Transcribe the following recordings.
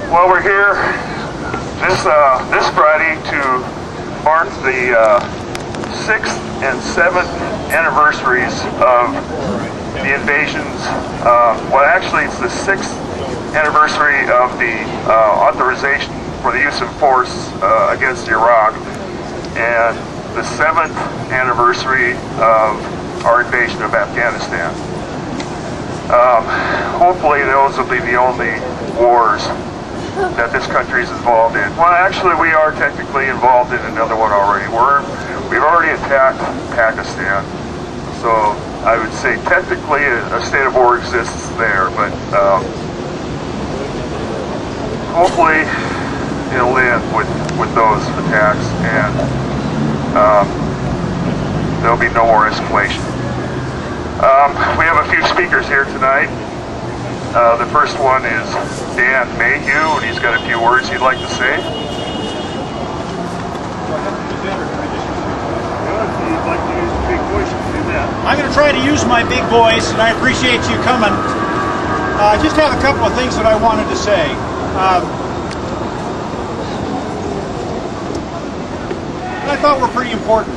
Well, we're here this Friday to mark the 6th and 7th anniversaries of the invasions. Well, actually, it's the 6th anniversary of the authorization for the use of force against Iraq, and the 7th anniversary of our invasion of Afghanistan. Hopefully, those will be the only wars that this country is involved in. Well, actually, we are technically involved in another one already. We've already attacked Pakistan, so I would say technically a state of war exists there, but hopefully it'll end with those attacks, and there'll be no more escalation. We have a few speakers here tonight. The first one is Dan Mayhew, and he's got a few words he'd like to say. I'm going to try to use my big voice, and I appreciate you coming. I just have a couple of things that I wanted to say. I thought were pretty important.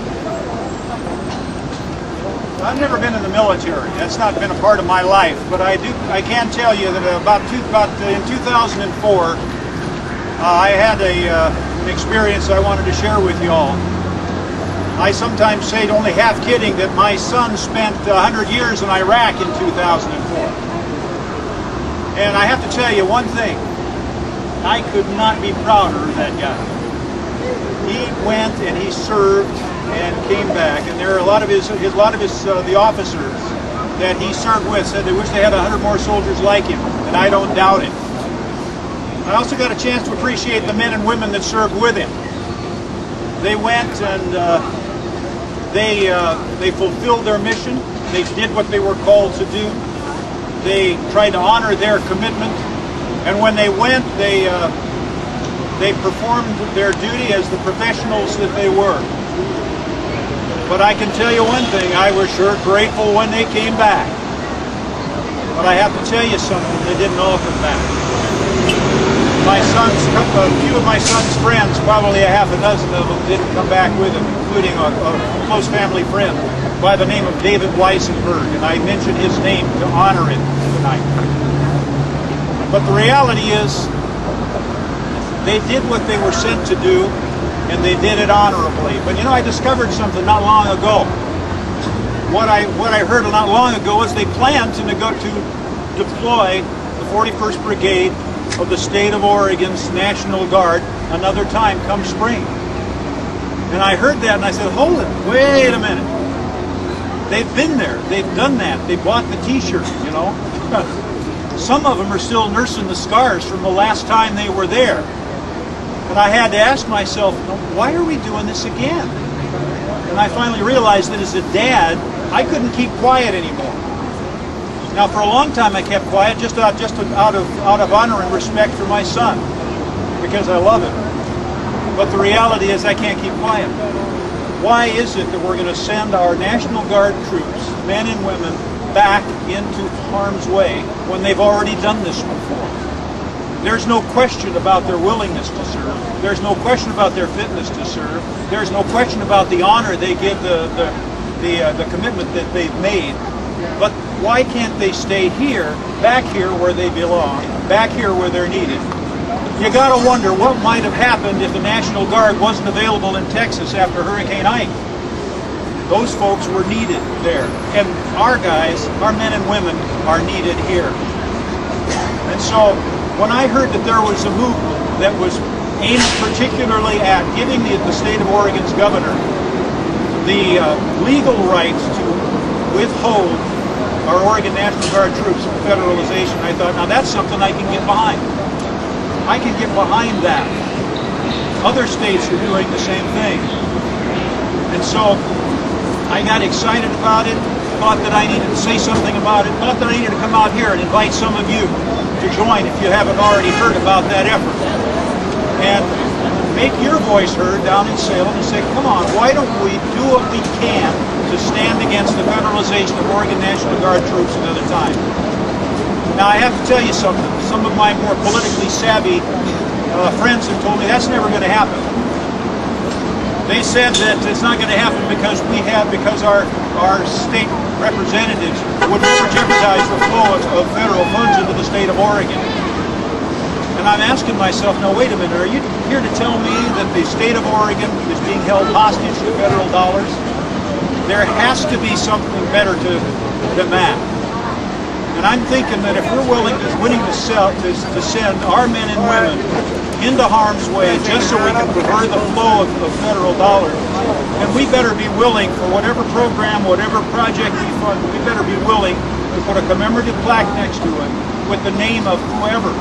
I've never been in the military. That's not been a part of my life, but I can tell you that in 2004, I had an experience I wanted to share with you all. I sometimes say, only half kidding, that my son spent 100 years in Iraq in 2004. And I have to tell you one thing, I could not be prouder of that guy. He went and he served and came back, and there are a lot of the officers that he served with said they wish they had 100 more soldiers like him, and I don't doubt it. I also got a chance to appreciate the men and women that served with him. They went and they fulfilled their mission. They did what they were called to do. They tried to honor their commitment, and when they went, they performed their duty as the professionals that they were. But I can tell you one thing, I was sure grateful when they came back. But I have to tell you something, they didn't all come back. A few of my son's friends, probably a half a dozen of them, didn't come back with him, including a close family friend by the name of David Weissenberg, and I mention his name to honor him tonight. But the reality is, they did what they were sent to do, and they did it honorably. But you know, I discovered something not long ago. What I heard not long ago is they planned to deploy the 41st Brigade of the state of Oregon's National Guard another time come spring. And I heard that and I said, hold it, wait a minute. They've been there, they've done that, they bought the t-shirt, you know. Some of them are still nursing the scars from the last time they were there. And I had to ask myself, why are we doing this again? And I finally realized that as a dad, I couldn't keep quiet anymore. Now, for a long time, I kept quiet just out of honor and respect for my son, because I love him. But the reality is, I can't keep quiet. Why is it that we're going to send our National Guard troops, men and women, back into harm's way when they've already done this before? There's no question about their willingness to serve. There's no question about their fitness to serve. There's no question about the honor they give the commitment that they've made. But why can't they stay here, back here where they belong, back here where they're needed? You gotta wonder what might have happened if the National Guard wasn't available in Texas after Hurricane Ike. Those folks were needed there. And our guys, our men and women, are needed here. And so, when I heard that there was a movement that was aimed particularly at giving the state of Oregon's governor the legal right to withhold our Oregon National Guard troops from federalization, I thought, now that's something I can get behind. I can get behind that. Other states are doing the same thing. And so I got excited about it, thought that I needed to say something about it, thought that I needed to come out here and invite some of you to join if you haven't already heard about that effort. And make your voice heard down in Salem and say, come on, why don't we do what we can to stand against the federalization of Oregon National Guard troops another time? Now I have to tell you something. Some of my more politically savvy friends have told me that's never going to happen. They said that it's not going to happen because our state representatives would never jeopardize the flow of federal funds into the state of Oregon. And I'm asking myself, now wait a minute, are you here to tell me that the state of Oregon is being held hostage to federal dollars? There has to be something better than that. And I'm thinking that if we're willing to send our men and women into harm's way just so we can prevent the flow of federal dollars, then we better be willing, for whatever program, whatever project we fund, we better be willing to put a commemorative plaque next to it with the name of whoever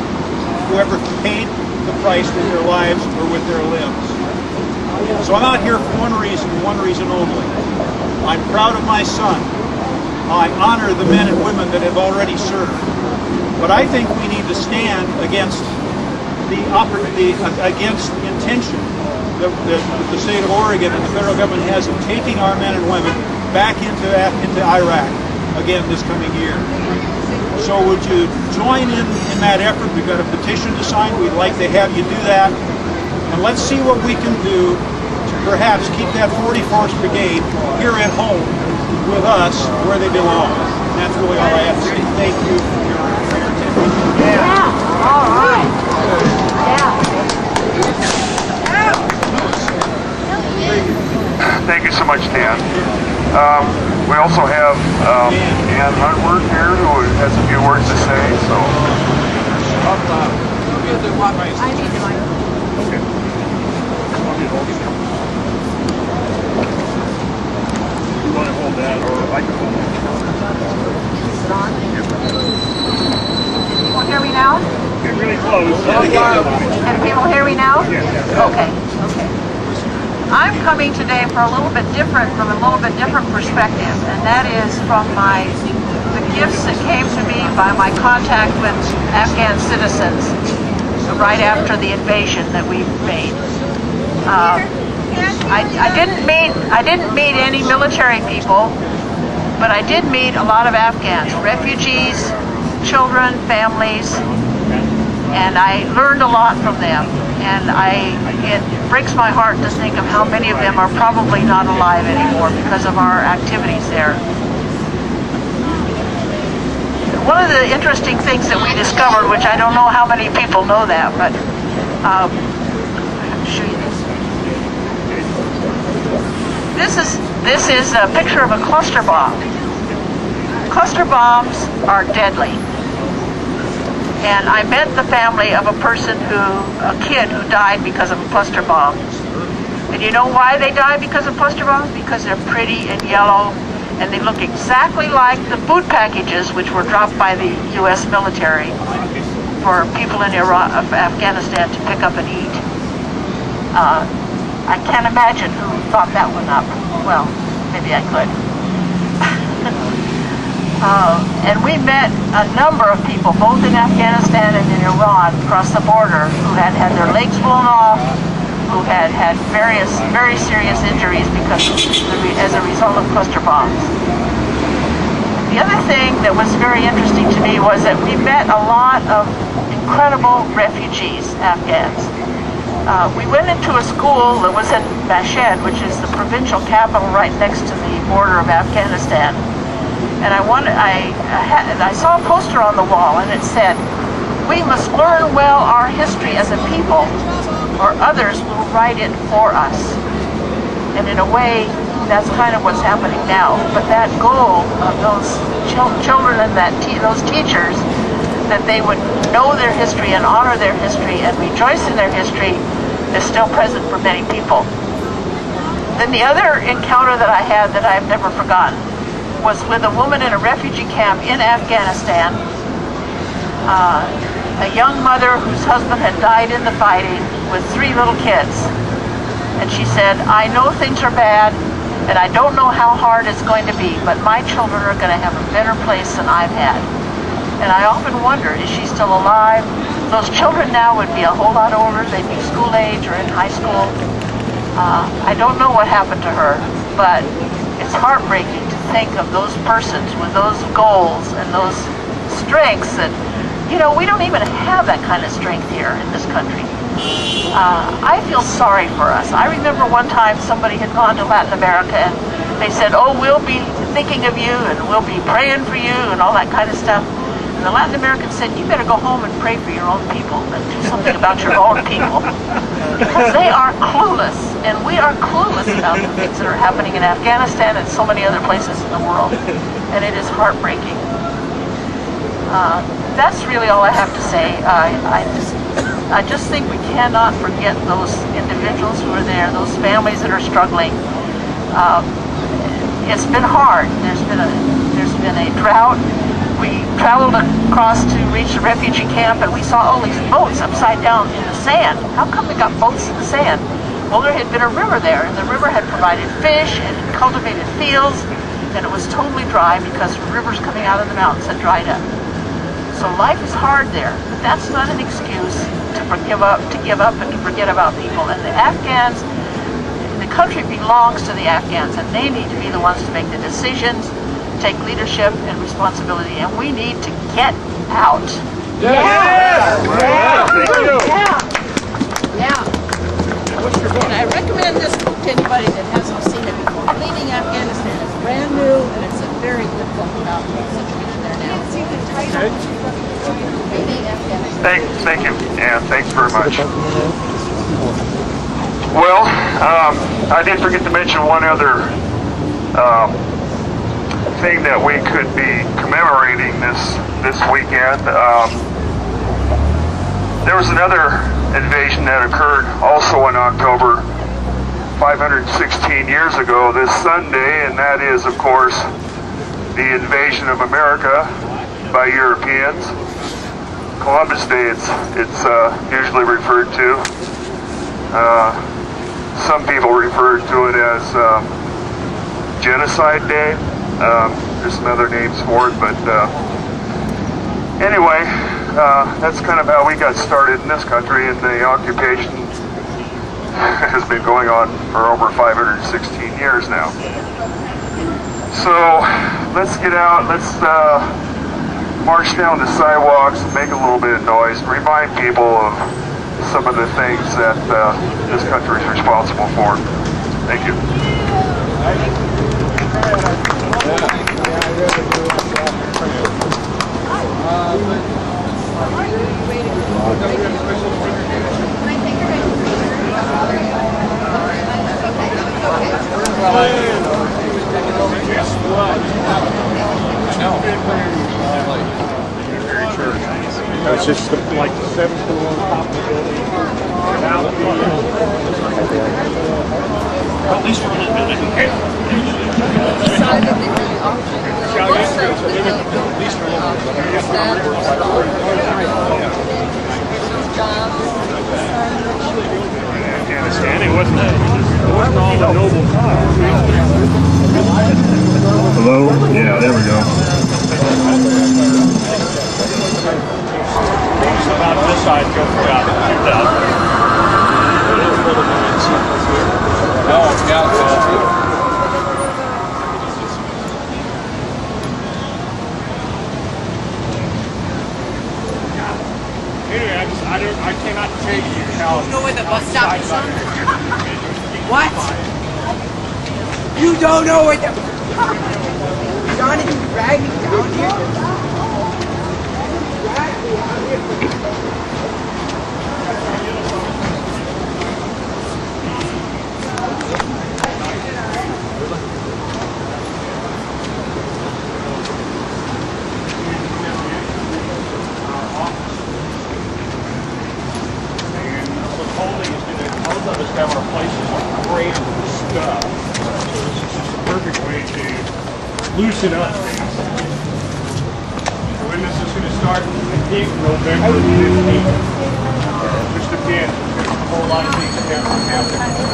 paid the price with their lives or with their limbs. So I'm out here for one reason only. I'm proud of my son. I honor the men and women that have already served. But I think we need to stand against against the intention that the state of Oregon and the federal government has of taking our men and women back into Iraq again this coming year. So would you join in that effort? We've got a petition to sign. We'd like to have you do that. And let's see what we can do to perhaps keep that 44th Brigade here at home with us where they belong. And that's really all I have to say. Thank you for your attention. Yeah, all right. Thank you so much, Dan. We also have Ann Huntworth here who has a few words to say. So. I need to. Okay. You want to hold that, or I can hold it? Is it on? Can people hear me now? Get really close. Can people hear me now? Yeah. Okay. I'm coming today from a little bit different perspective, and that is from the gifts that came to me by my contact with Afghan citizens right after the invasion that we made. I didn't meet any military people, but I did meet a lot of Afghans, refugees, children, families, and I learned a lot from them. And it breaks my heart to think of how many of them are probably not alive anymore because of our activities there. One of the interesting things that we discovered, which I don't know how many people know that, but I have to show you this. This is a picture of a cluster bomb. Cluster bombs are deadly. And I met the family of a kid who died because of a cluster bomb. And you know why they died because of cluster bombs? Because they're pretty and yellow, and they look exactly like the food packages which were dropped by the U.S. military for people in Afghanistan to pick up and eat. I can't imagine who thought that one up. Well, maybe I could. And we met a number of people, both in Afghanistan and in Iran, across the border, who had had their legs blown off, who had had very serious injuries as a result of cluster bombs. The other thing that was very interesting to me was that we met a lot of incredible refugees, Afghans. We went into a school that was in Mashhad, which is the provincial capital right next to the border of Afghanistan. And I saw a poster on the wall, and it said, "We must learn well our history as a people, or others will write it for us." And in a way, that's kind of what's happening now. But that goal of those children and those teachers, that they would know their history and honor their history and rejoice in their history, is still present for many people. Then the other encounter that I had that I've never forgotten was with a woman in a refugee camp in Afghanistan, a young mother whose husband had died in the fighting with 3 little kids. And she said, "I know things are bad, and I don't know how hard it's going to be, but my children are going to have a better place than I've had." And I often wonder, is she still alive? Those children now would be a whole lot older. They'd be school age or in high school. I don't know what happened to her, but it's heartbreaking to think of those persons with those goals and those strengths that, you know, we don't even have that kind of strength here in this country. I feel sorry for us. I remember one time somebody had gone to Latin America and they said, oh, we'll be thinking of you and we'll be praying for you and all that kind of stuff. And the Latin Americans said, you better go home and pray for your own people and do something about your own people. Because they are clueless, and we are clueless about the things that are happening in Afghanistan and so many other places in the world. And it is heartbreaking. That's really all I have to say. I just think we cannot forget those individuals who are there, those families that are struggling. It's been hard. There's been a drought. We traveled across to reach the refugee camp, and we saw all these boats upside down in the sand. How come we got boats in the sand? Well, there had been a river there, and the river had provided fish and cultivated fields, and it was totally dry because rivers coming out of the mountains had dried up. So life is hard there, but that's not an excuse to give up and to forget about people. And the Afghans, the country belongs to the Afghans, and they need to be the ones to make the decisions, take leadership and responsibility, and we need to get out. Yeah! And I recommend this book to anybody that hasn't seen it before. Leaving Afghanistan is brand new, and it's a very good book about the situation there now. Leaving Afghanistan. Thank you, and thanks very much. Well, I did forget to mention one other thing that we could be commemorating this weekend. There was another invasion that occurred also in October 516 years ago this Sunday, and that is, of course, the invasion of America by Europeans. Columbus Day, it's usually referred to. Some people refer to it as Genocide Day. There's some other names for it, but anyway, that's kind of how we got started in this country, and the occupation has been going on for over 516 years now. So let's get out, let's march down the sidewalks and make a little bit of noise, remind people of some of the things that this country is responsible for. Thank you. It's just like the 7th floor on top of the building. At least for a little bit. Afghanistan, it wasn't all the noble cause. Hello? Yeah, there we go. About this side go for about 2,000. No, it's got anyway, I cannot tell you how. You know where the bus stop is? What? You don't know where the... Johnny, you drag me down here? Have our places sprayed with stuff. So this is just a perfect way to loosen up things. When this is going to start, I think November 15th. Just depends. There's a whole lot of things that have to happen.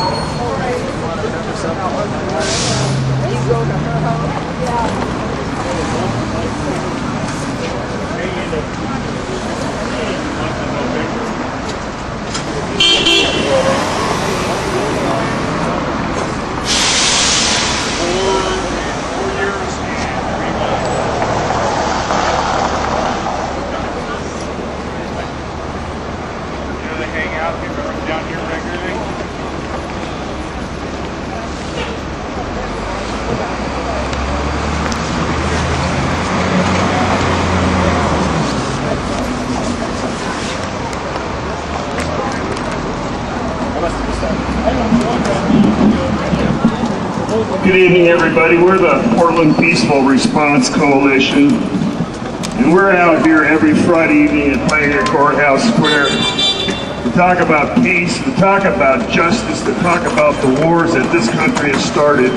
Good evening, everybody. We're the Portland Peaceful Response Coalition, and we're out here every Friday evening at Pioneer Courthouse Square to talk about peace, to talk about justice, to talk about the wars that this country has started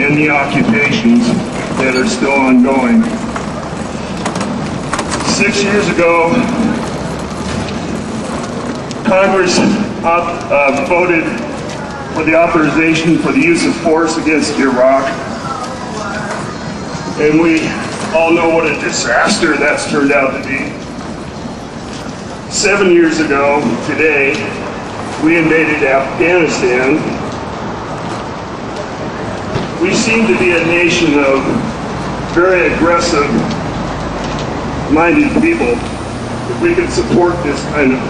and the occupations that are still ongoing. 6 years ago, Congress voted for the authorization for the use of force against Iraq. And we all know what a disaster that's turned out to be. 7 years ago today, we invaded Afghanistan. We seem to be a nation of very aggressive-minded people. If we could support this kind of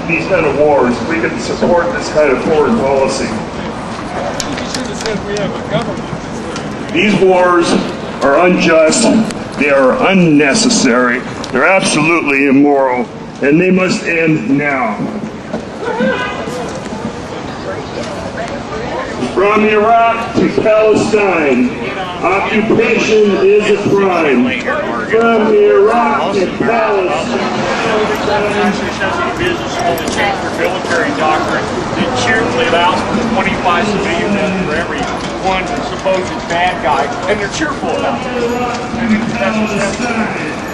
these kind of wars, we can support this kind of foreign policy. You should have said we have a government. These wars are unjust, they are unnecessary, they're absolutely immoral, and they must end now. From Iraq to Palestine, occupation is a crime. From Iraq to Palestine. Actually says that business is going to change their military doctrine that cheerfully allows for 25 civilian deaths for every one supposed bad guy, and they're cheerful about it. That's what's happening.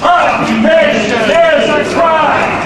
Occupation is a crime!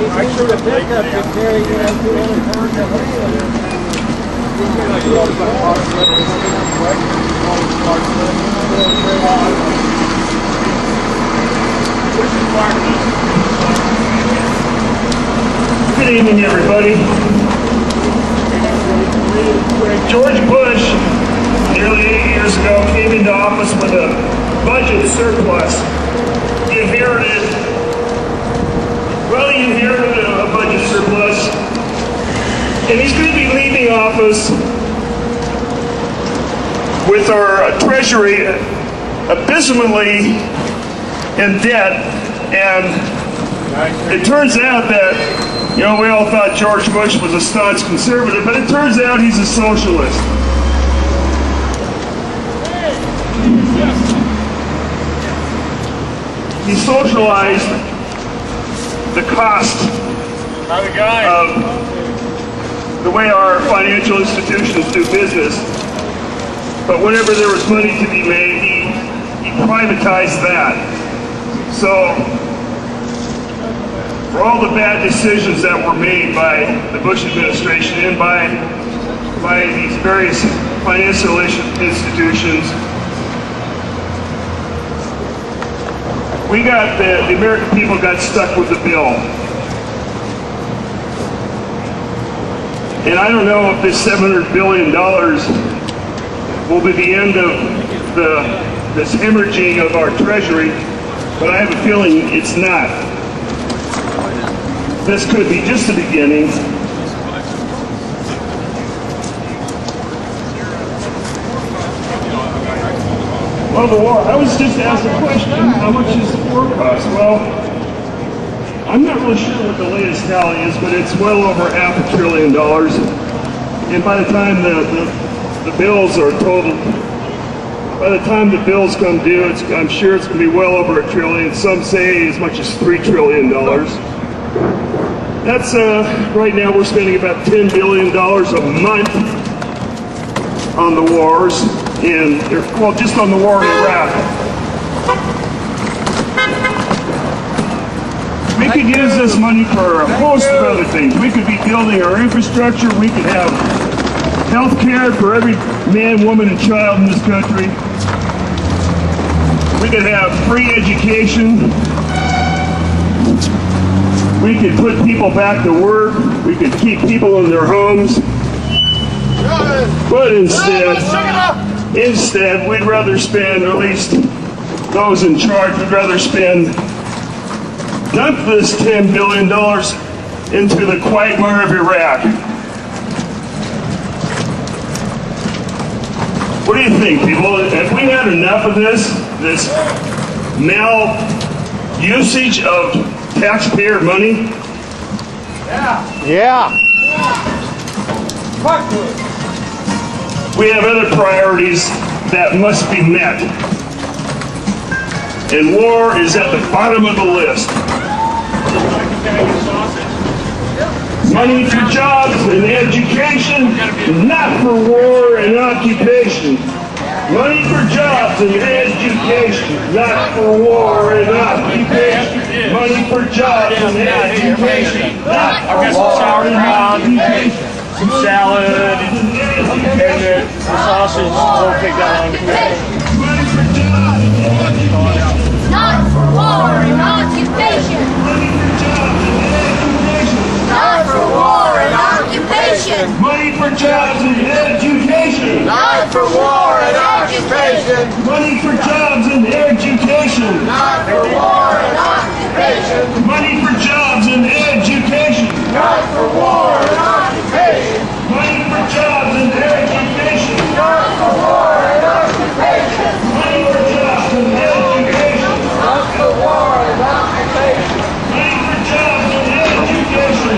I should have picked up and carried it up 200 pounds of Good evening, everybody. George Bush, nearly 8 years ago, came into office with a budget surplus. He inherited a budget surplus, and he's going to be leaving office with our treasury abysmally in debt. And it turns out that, we all thought George Bush was a staunch conservative, but it turns out he's a socialist. He socialized the cost of the way our financial institutions do business. But whenever there was money to be made, he privatized that. So, for all the bad decisions that were made by the Bush administration and by these various financial institutions, the American people got stuck with the bill. And I don't know if this $700 billion will be the end of this hemorrhaging of our treasury, but I have a feeling it's not. This could be just the beginning. Well, the war, I was just asked a question, how much does the war cost? Well, I'm not really sure what the latest tally is, but it's well over $500 billion. And by the time the bills are totaled, by the time the bills come due, I'm sure it's going to be well over $1 trillion. Some say as much as $3 trillion. That's, right now we're spending about $10 billion a month on the wars, and, well, just on the war in Iraq. We could use this money for a host of other things. We could be building our infrastructure. We could have health care for every man, woman, and child in this country. We could have free education. We could put people back to work. We could keep people in their homes. But instead, we'd rather spend, or at least those in charge would rather dump this $10 billion into the quagmire of Iraq. What do you think, people? Have we had enough of this mal-usage of taxpayer money? Yeah. We have other priorities that must be met. And war is at the bottom of the list. Money for jobs and education, not for war and occupation. Money for jobs and education, not for war and occupation. Money for jobs and education, not for war and occupation. Some salad and the sausage. We'll take that on. Not for war and occupation. Not for war and occupation. Money for jobs and education. Not for war and occupation. Money for jobs and education. Not for war and occupation. Money for jobs and education. Not for war and occupation. Money for jobs and education. Not for war and occupation. Money for jobs and education. Not for war and occupation. Money for jobs and education. Not for war and occupation. Money for jobs and education.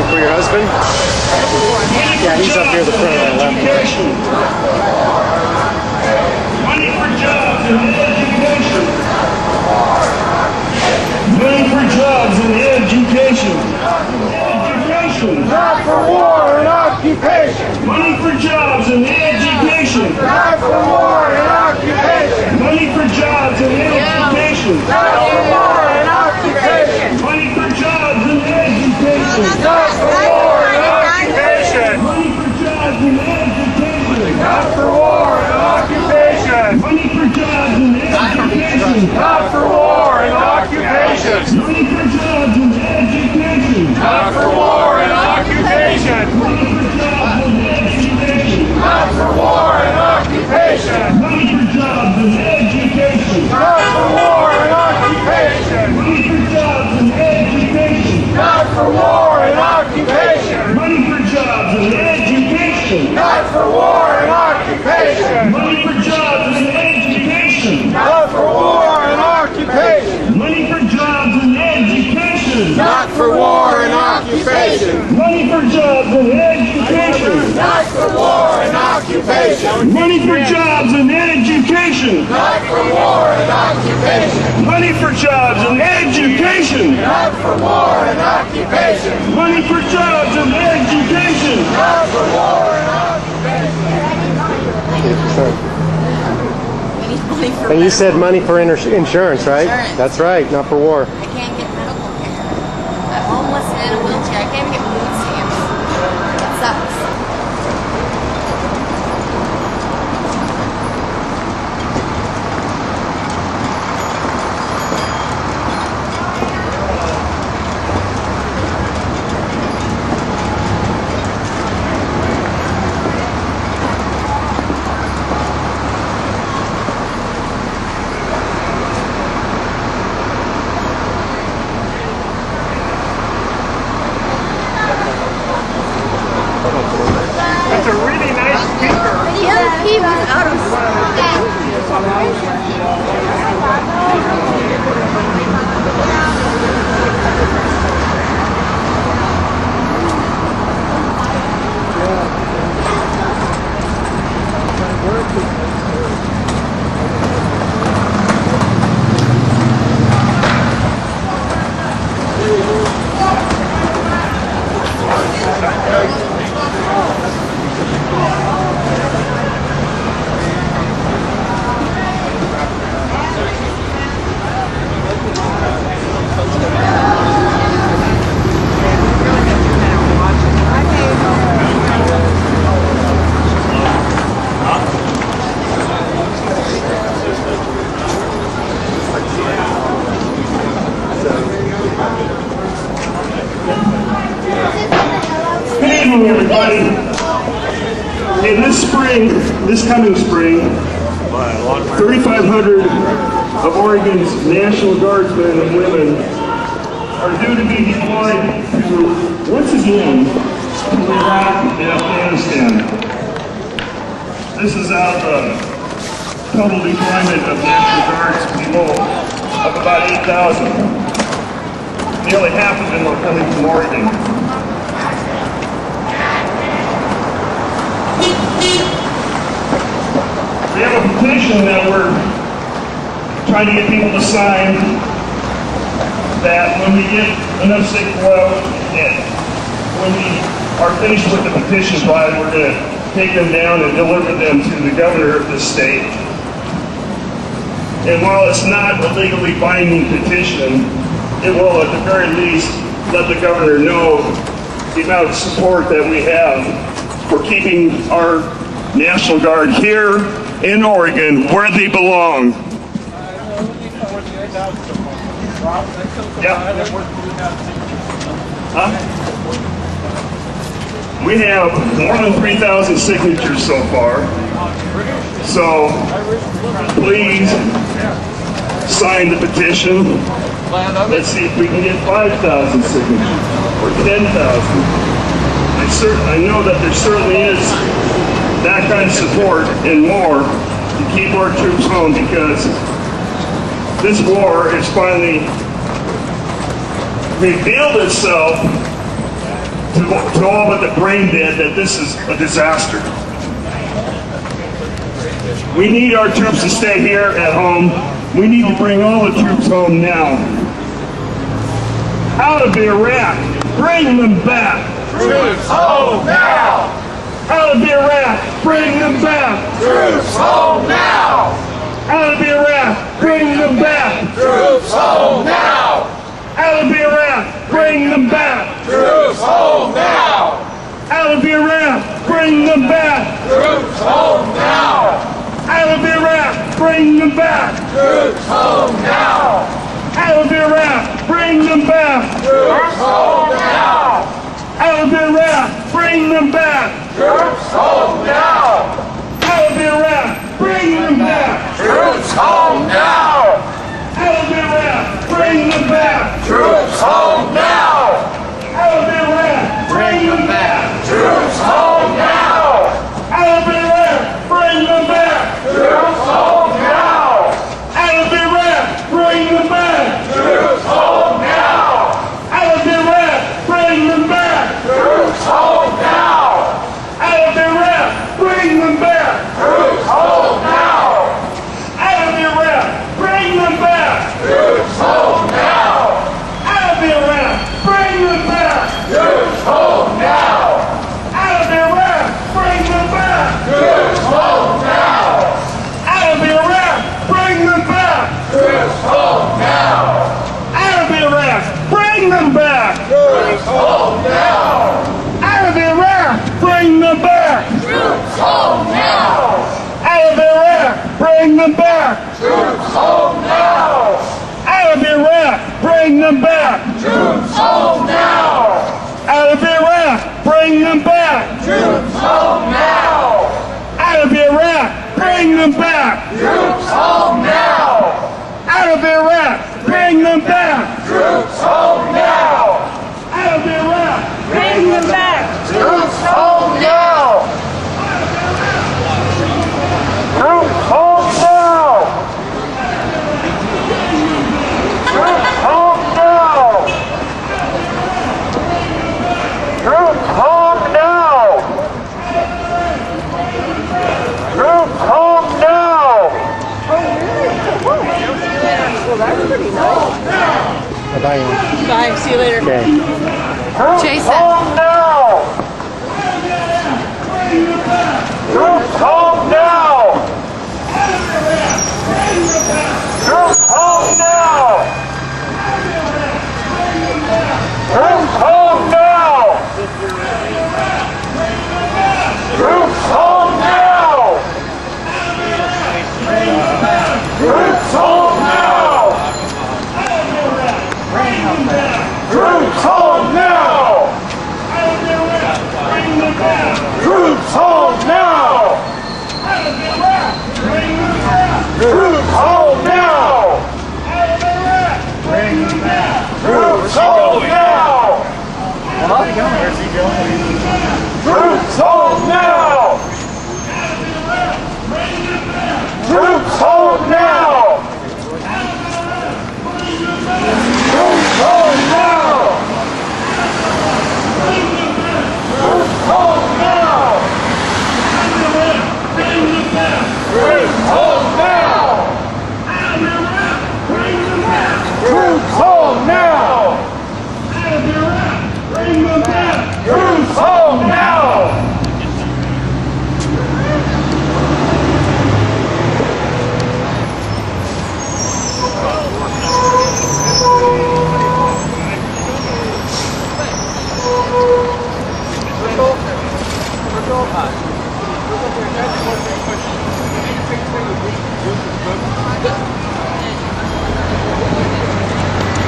For your husband? Yeah, he's up here at the front of the left. Money for jobs and education. Money for jobs and education. Education. Not for war and occupation. Money for jobs and education. Not for war and occupation. Money for jobs and education. Not for war and occupation. Money for jobs and education. Not for war and occupation. Money for jobs and education. Not for war and occupation. Money for jobs and education. Not for war and occupation. Money for jobs and education. Not for war and occupation. Money for jobs and education. Not for war and occupation. Money for jobs and education. Not for war and occupation. Money for jobs and education. Not for war and occupation. Money for jobs and education. Not for war and occupation. Money for jobs and education. Not for war and occupation. Money for jobs and education. Not for war and occupation. Money for jobs and education. Not for war and occupation. Money for jobs and education. Not for war and occupation. Money for jobs and education. Not for war and occupation. Money for jobs and education. Not for war and occupation. And you said money for insurance, right? Insurance. That's right, not for war. I can't get medical care. I'm homeless and in a wheelchair. I can't even get food stamps. It sucks. evening, everybody. Hey, this coming spring, 3,500 of Oregon's National Guardsmen and women are due to be deployed to, once again, to Iraq and Afghanistan. This is out of a total deployment of National Guards people of about 8,000. Nearly half of them are coming from Oregon. We have a petition that we're trying to get people to sign that when we get enough sick oil and when we are finished with the petition file, we're going to take them down and deliver them to the governor of this state. And while it's not a legally binding petition, it will at the very least let the governor know the amount of support that we have for keeping our National Guard here in Oregon where they belong. Yeah. Huh? We have more than 3,000 signatures so far. So please sign the petition. Let's see if we can get 5,000 signatures or 10,000. I know that there certainly is that kind of support and more to keep our troops home, because this war has finally revealed itself to all but the brain dead that this is a disaster. We need our troops to stay here at home. We need to bring all the troops home now. Out of Iraq, bring them back. Troops home now! Out of Iraq, bring them back. Troops home now! Out of Iraq, bring them back. Troops home now! Out of Iraq, bring them back. Troops home now! Out of Iraq, bring them back. Troops home now! Out of Iraq, bring them back. Troops home now! Out of Iraq, bring them back. Troops home now! Out of Iraq, bring them back. Troops home now! Out of Iraq, bring them back. Troops home now! Out of Iraq, bring them back. Troops home now! Out of Iraq, bring them back. Troops home now! Out of Iraq, bring them back. Troops home now! Out of Iraq, bring them back. Troops home now! Out of Iraq, bring them back. Troops home now! Out of Iraq, bring them back. Troops home now! Out of Iraq, bring them back. Troops home now! Out of Iraq, bring them back. Troops home now! Out of Iraq, bring them back. Troops home now! Out of Iraq, bring them back. Troops home now! Out of Iraq, bring them back. Troops home now! Out of Iraq, bring them back. Troops home now! Out of Iraq, bring them back. Troops home now! Out of Iraq, bring them back. Troops home now! Out of Iraq, bring them back. Troops home now! Out of Iraq, bring them back. Troops home now! Out of Iraq, bring them back. Troops home now! Out of Iraq, bring them back. Troops home now! Troops home now! Troops home now! Troops home now! Troops home now! Well, that's pretty nice. Bye. Bye. See you later. Okay. Troops Jason. home now! Troops home now! Troops home now! Troops home now! Troops home now! Troops home now! Troops home now! Troops hold now! Where's he going? Troops hold now! Troops hold now! Troops hold now! Troops hold now! Troops hold now! Troops hold now! Bring them back! Troops home now!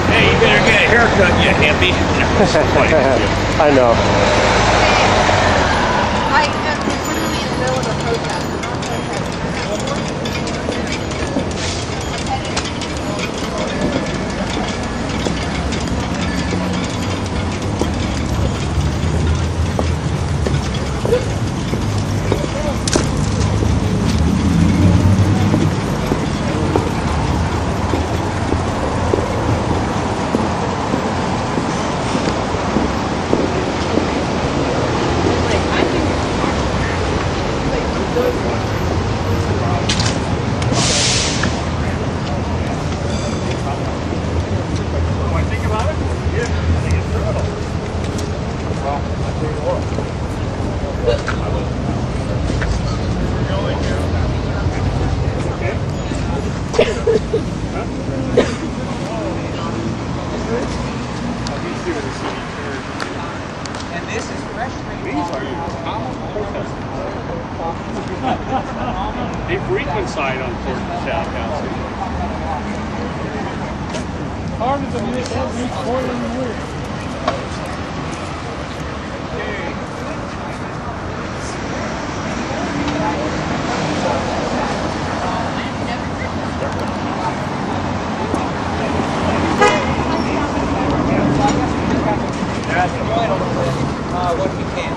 Hey, you better get a haircut, you hippie. I know. We're literally in the middle of a protest. A frequent sight on Town Council. Harder than this every coiling wheel. What we can.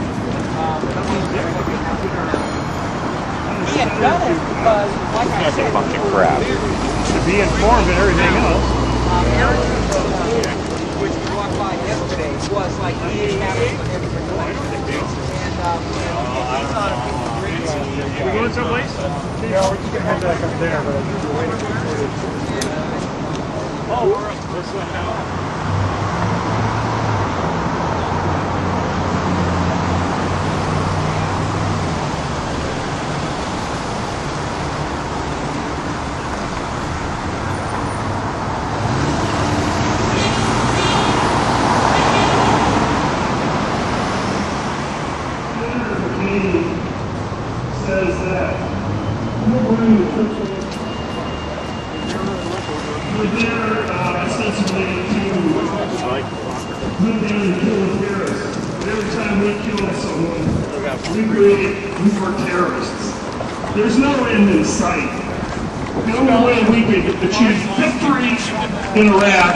He had done it because, like I said, Fucking crap. To be informed and everything else. which we walked by yesterday, was like he established with everybody. And he's on a great We going someplace? Yeah, we're just going to head back up there, but we're waiting for footage. Oh, we're up. Let's go now. Says that we're there ostensibly to live down and kill terrorists. But every time we kill someone, we were terrorists. There's no end in sight. The only way we could achieve victory in Iraq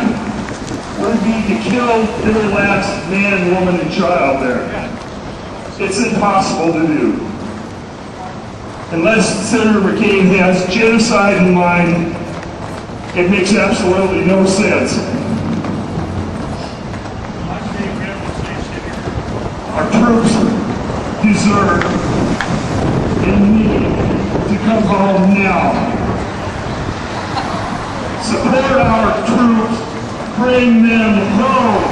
would be to kill every last man, woman, and child there. It's impossible to do. Unless Senator McCain has genocide in mind, it makes absolutely no sense. Our troops deserve and need to come home now. Support our troops, bring them home.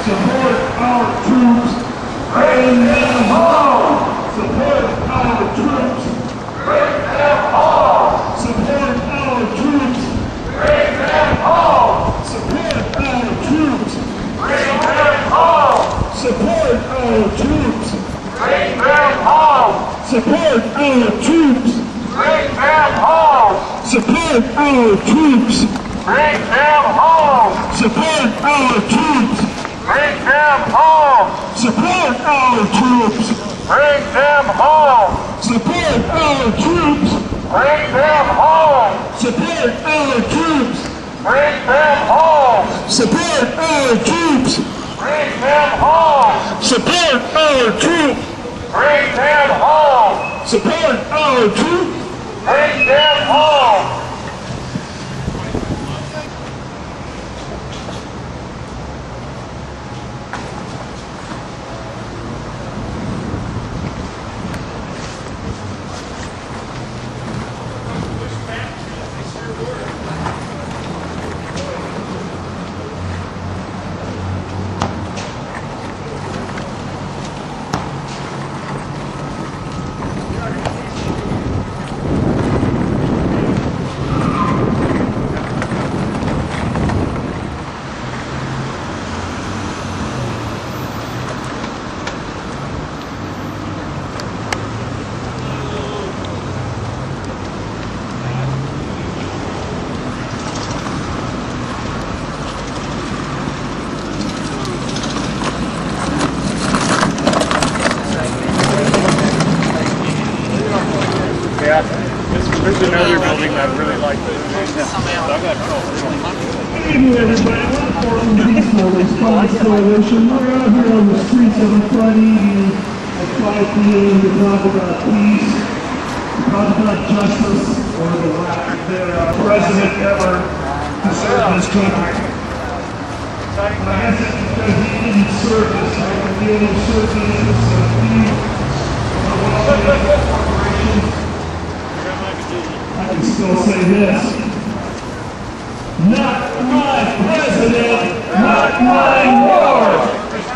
Support our troops, bring them home. Support our troops, bring them home. Support our troops, bring them home. Support our troops, bring them home. Support our troops, bring them home. Support our troops, bring them home. Support our troops, bring them home. Support our troops, bring them home. Support our troops, bring them home. Support our troops, bring them home. Support our troops, bring them home. Support our troops! Bring them home! Support our troops! Bring them home! Support our troops! Bring them home! There's another building I really like. Good evening, everybody. We're the Portland Peaceful Response Coalition. We're out here on the streets on a Friday evening at 5 p.m. to talk about peace, to talk about justice, or the lack thereof. President ever to serve this country. But I guess it's because he didn't serve this country. He only served the interests of a few corporations. I can still say this. Not my president, not my war.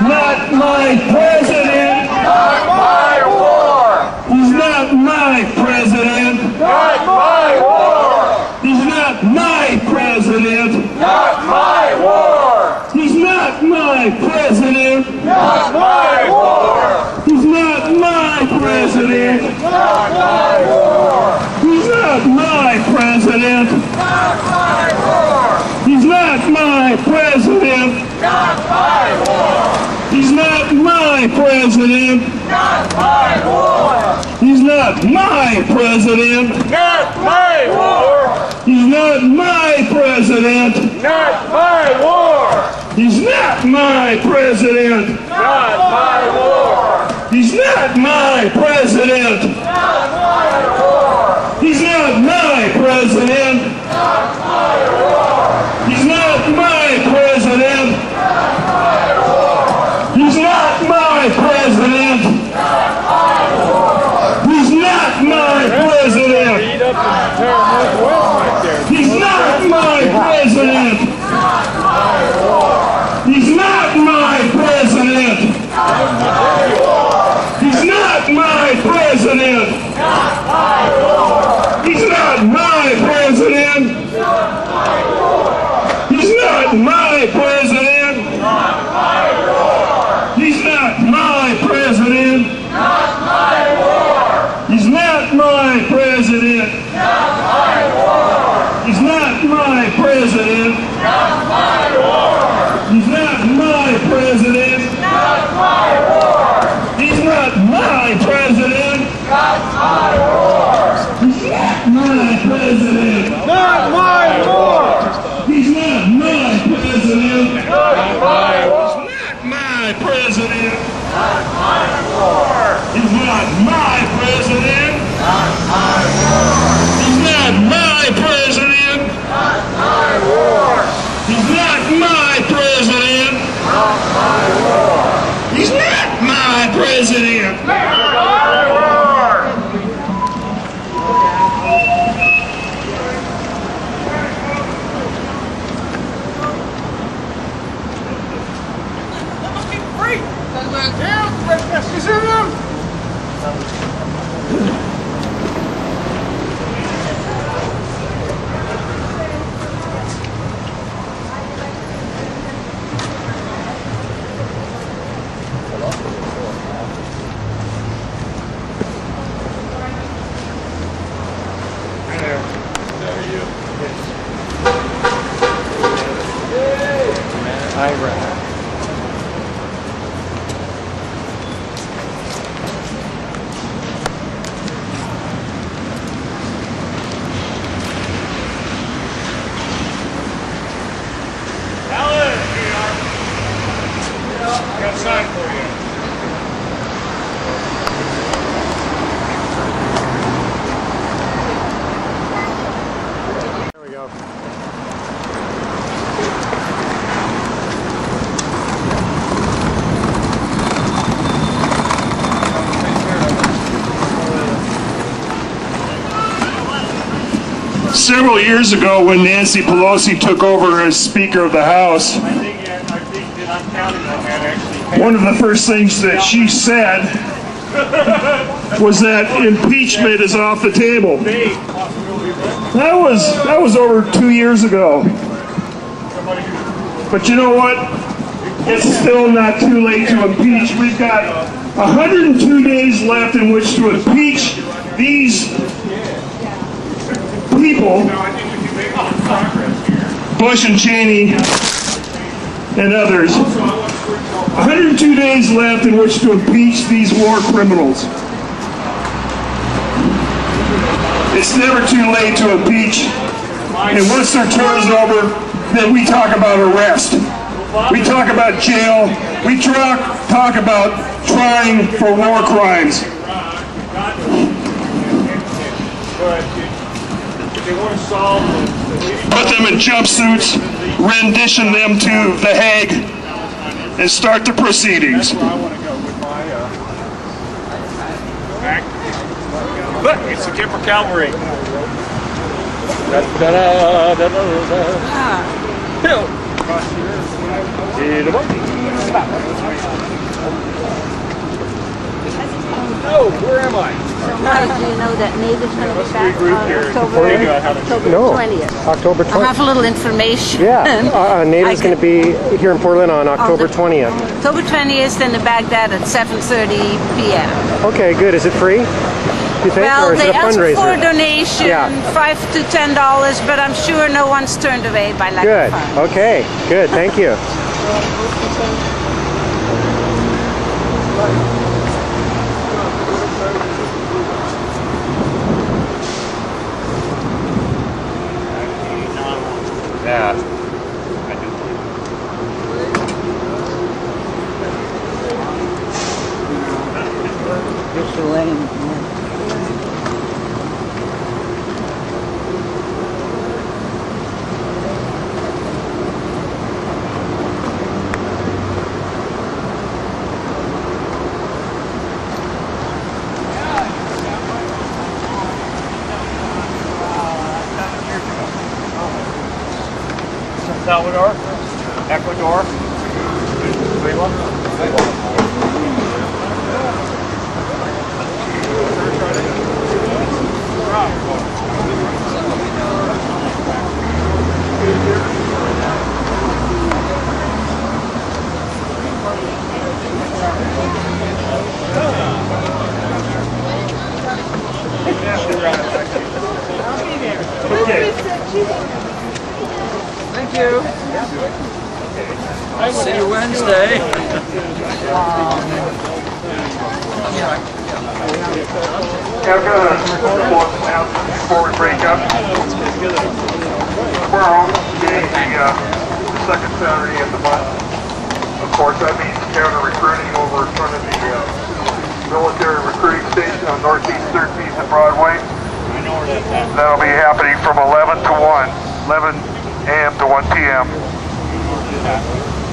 Not my president, Not my war! he's not my president. Not my war! He's not my president. Not my war! He's not my president. Not my war! He's not my president. Not my war! He's not my president. Not my war! He's not my president. Not my war! He's not my president. Not my war! He's not my president. Not my war! He's not my president. Not my war! He's not my president. Not my war! He's not my president. Not my war! He's not my president. Not my war! He's not my president. Not my war! He's not my president. Not my war! He's not my president. Eat up the entire Northwest right there. He's not my president. Not my war! He's not my president. He's not my president. Not my war! He's not my president. He's not my president. Not my war! He's not my president. Not my war! He's not my president. Not my war! He's not my president. Not my war! He's not my president. Not my war! He's not my president. Not my war! He's not my president. Not my war! He's not my president. Not my war! Not my president. Not my war! He's not my president. Not my war! He's not my president. Not my war! He's not my president. Not my war! He's not my president. Not my war! Alan! Several years ago, when Nancy Pelosi took over as Speaker of the House, one of the first things that she said was that impeachment is off the table. That was over 2 years ago. But you know what? It's still not too late to impeach. We've got 102 days left in which to impeach these people, Bush and Cheney and others. 102 days left in which to impeach these war criminals. It's never too late to impeach. And once their term is over, then we talk about arrest. We talk about jail. We talk about trying for war crimes. Put them in jumpsuits, rendition them to The Hague, and start the proceedings. Look, it's the Kipper Cavalry. Oh, where am I? Do you know that Native's going to be back on October 20th? October 20th. I have a little information. Yeah, Native's going to be here in Portland on October 20th. October 20th in the Baghdad at 7:30 p.m. Okay, good. Is it free? Do you think, Well, or is they it a asked fundraiser? for a donation, $5 to $10, but I'm sure no one's turned away by lack of funds. Good. Okay. Good. Thank you. Yeah. It's the lane. Salvador, Ecuador, Thank you. See you Wednesday. I've got a couple announcements before we break up. Tomorrow being the second Saturday of the month. Of course, that means counter recruiting over in front of the military recruiting station on Northeast 13th and Broadway. That'll be happening from 11 to 1, 11 a.m. to 1 p.m.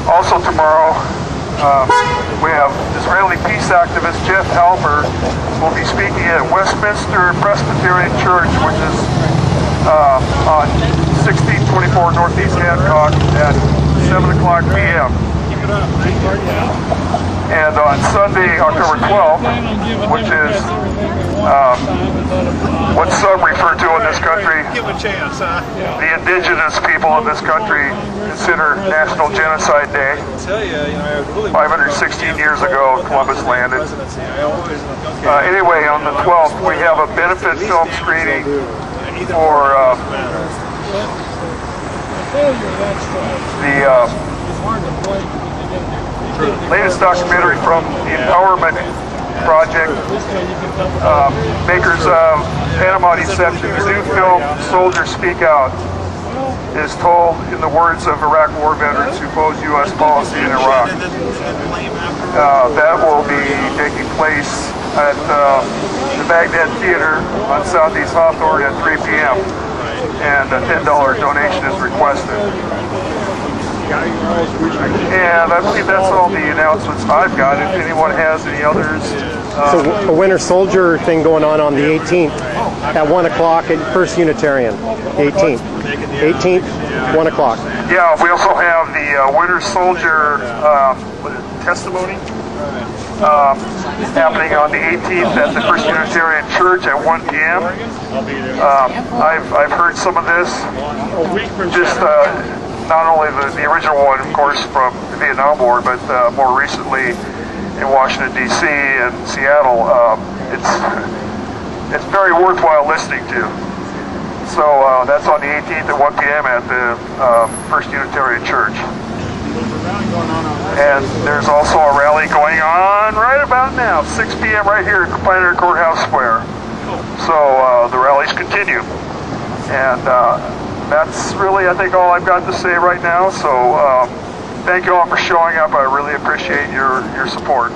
Also tomorrow, we have Israeli peace activist Jeff Halper will be speaking at Westminster Presbyterian Church, which is on 1624 Northeast Hancock at 7 o'clock p.m. And on Sunday, October 12th, which is what some refer to in this country, the indigenous people in this country consider National Genocide Day. 516 years ago, Columbus landed. Anyway, on the 12th, we have a benefit film screening for the latest documentary from the Empowerment Project, makers of Panama Deception. The new film, Soldiers Speak Out, is told in the words of Iraq war veterans who oppose U.S. policy in Iraq. That will be taking place at the Baghdad Theater on Southeast Hawthorne at 3 p.m. and a $10 donation is requested. And I believe that's all the announcements I've got. If anyone has any others. So a Winter Soldier thing going on the 18th. at 1 o'clock at First Unitarian, 18th. 18th, 1 o'clock. Yeah, we also have the Winter Soldier testimony happening on the 18th at the First Unitarian Church at 1 p.m. I've heard some of this, just not only the original one, of course, from the Vietnam War, but more recently in Washington, D.C. and Seattle. It's very worthwhile listening to. So that's on the 18th at 1 p.m. at the First Unitarian Church. And there's also a rally going on right about now, 6 p.m. right here at Pioneer Courthouse Square. So the rallies continue. And that's really, I think, all I've got to say right now. So thank you all for showing up. I really appreciate your support.